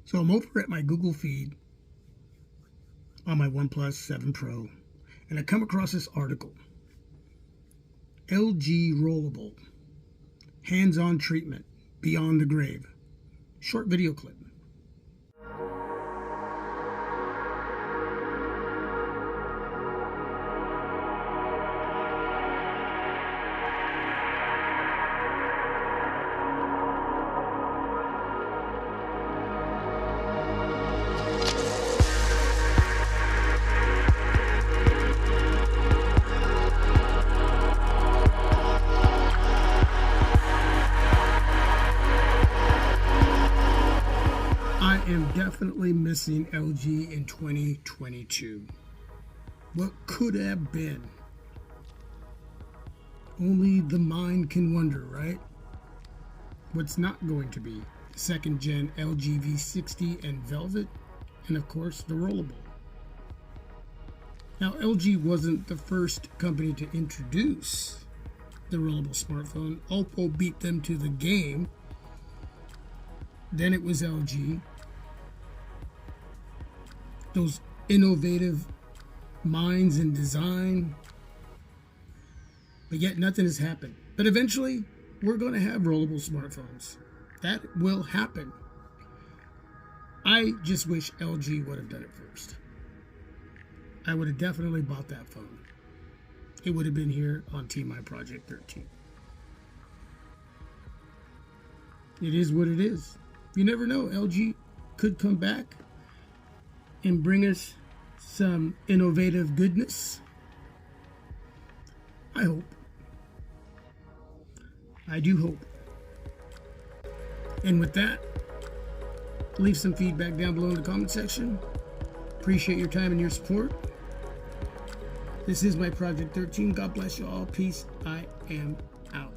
So I'm over at my Google feed on my OnePlus 7 Pro, and I come across this article. LG Rollable, hands-on treatment, beyond the grave. Short video clip. I am definitely missing LG in 2022. What could have been? Only the mind can wonder, right? What's not going to be? The second gen LG V60 and Velvet, and of course the Rollable. Now, LG wasn't the first company to introduce the Rollable smartphone. Oppo beat them to the game. Then it was LG. Those innovative minds in design. But yet nothing has happened. But eventually, we're going to have rollable smartphones. That will happen. I just wish LG would have done it first. I would have definitely bought that phone. It would have been here on TMI Project 13. It is what it is. You never know. LG could come back and bring us some innovative goodness. I hope. I do hope. And with that, leave some feedback down below in the comment section. Appreciate your time and your support. This is my Project 13. God bless you all. Peace. I am out.